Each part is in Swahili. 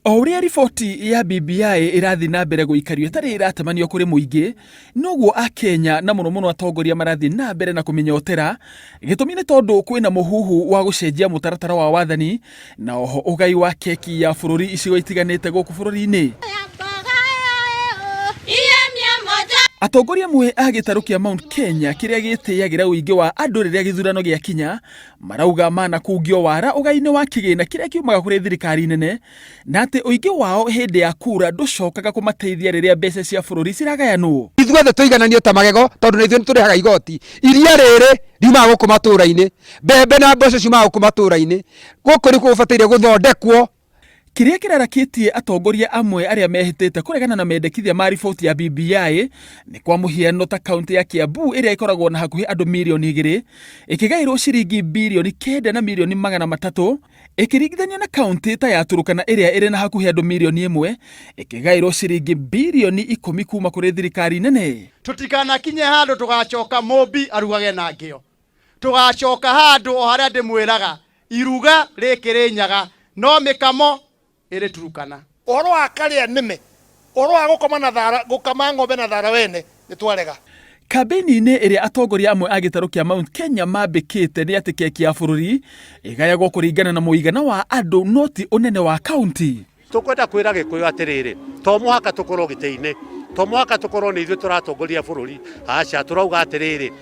O uria riboti ya BBI irathi na mbere guikario tari iratemanio kuri muingi noguo akenya na muno muno atongoria marathi na mbere na kuminyotera gitumi ni tondu kwina muhuhu wa gucenjia mutaratara wa wathani na oho ugai wa keki ya bururi icigo itiganite guku bururi-ini. Atongoria amwe a gitaru kia Mount Kenya kiria gitiagira uingi wa andu riria githurano gia kinya marauga mana kungio wara ugai-ini wa kigina kiria kiumaga kuri thirikari nene na ati uingi wao hindi ya kura nducokaga kumateithia riria mbeca cia bururi ciragayanwo. Ithuothe tuigananio ta magego tondu ithuĩ niturihaga igoti. Iria riri riumaga guku matura-ini, mbembe na mboco ciumaga guku matura-ini. Guku ni kubataire guthondekwo. Kiria kirarakitie atongoria amwe aria mehitite kuregana na mendekithia ma riboti ya BBI ni kwa muhiano ta kaunti ya Kiambu iria ikoragwo na hakuhi andu milioni 2 ikigairwo ciringi bilioni 9 na milioni 300 ikiringithanio na kaunti ta ya Turukana iria iri na hakuhi andu milioni 1 ikigairwo ciringi bilioni 10 kuma kuri thirikari nene. Tutikana kinye handu tugacoka Mumbi arugage na ngio, tugacoka handu o haria ndimwiraga iruga rikirinyaga no mikamo iri Turukana. Oro akaria nime oro agukoma na thara gukama ng'ombe na thara wene nitwarega. Kambeni-ini iria atongoria amwe a gitaru kia Mount Kenya mambikite ni ati keki ya bururi igayagwo kuringana na muigana wa andu noti unene wa kaunti. Tukwenda kwira Gikuyu atiriri to muhaka tukorwo gite-ini, to muhaka tukorwo ni ithuĩ turatongoria bururi. Aca turauga atiriri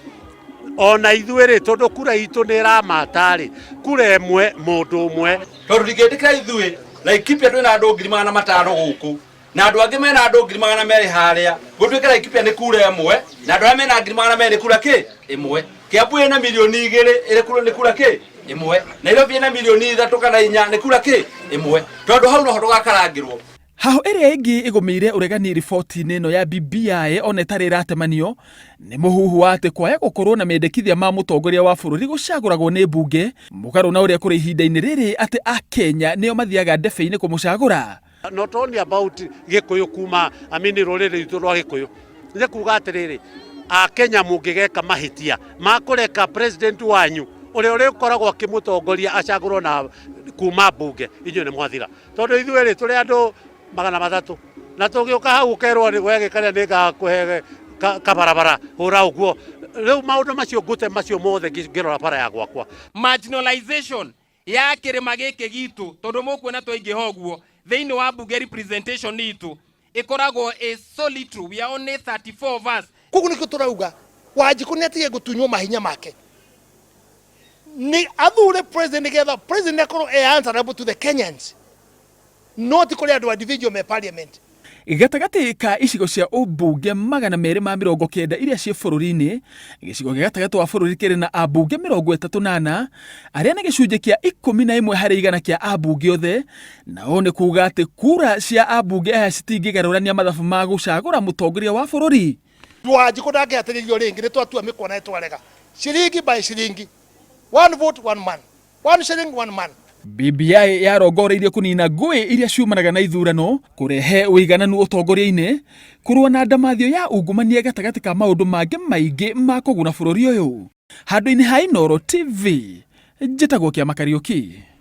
ona ithuĩ tondu kura itu ni ramatari kura emwe mundu umwe tondu ndingĩtĩkĩra ithuĩ Laikipia twina andu 500 guku na andu angĩ mena andu 200 haria gũtuĩka Laikipia ni kura emwe na andu arĩa mena 200 kura ki imwe. Kiambu ina milioni 2 iri kura ni kura ki imwe. Nairobi ina milioni 3 kana 4 ni kura ki imwe. Tondu hau noho tugakarangirwo. Haho iria ingi igumire uregani riboti-ini ino ya BBI ona itari iratemanio ni muhuhu wa ati kwaya gukorwo na mendekithia ma mutongoria wa bururi gucaguragwo ni mbunge mugaru na uria kuri ihinda-ini riri ati a Kenya nio mathiaga ndebe-ini kumucagura. Not only about Gikuyu kuma ruriri itu rwa Gikuyu ni kuga atiriri a Kenya mungigeka mahitia makureka president wanyu uria urikoragwo akimutongoria acagurwo na kuma mbunge inyu ni mwathira tondu ithuĩ turi andu 300 na tugioka hau ukerwo ni gwegekania ni gakuhe kabarabara hura uguo riu maundu macio ngute macio mothe ngirora bara ya gwakwa. Marginalization ya kirima giki gitu tondu mukwena twaingiha uguo thiini wa bunge representation itu ikoragwo a solitary. We are only 34 of us. Kugu niko turauga Wanjiku netige gutunywo mahinya make ni athure president getha president akorwo answerable to the Kenyans, not kuri andu individual me parliament. Gatagati ka icigo cia ubunge 290 iria cie bururi-ini gicigo gatagati wa bururi kiri na abunge 38 aria ni gicunji kia 11 hari igana kia abunge othe na one kuga ati kura cia abunge aya citingigarurania mathabu ma gucagura mutongoria wa bururi. Wanjiku ndangiatiririo ringi ni twatua mikona twarega ciringi by ciringi, one vote one man, one shilling one man. BBI yarongoreirie kunina ngui iria ciumanaga na ithurano kurehe uigananu utongoria-ini kurua na ndamathio ya ungumania gatagati ka maundu mangi maingi ma kuguna bururi uyu. Handu-ini ha Inooro TV njitagwo Kiama Kariuki.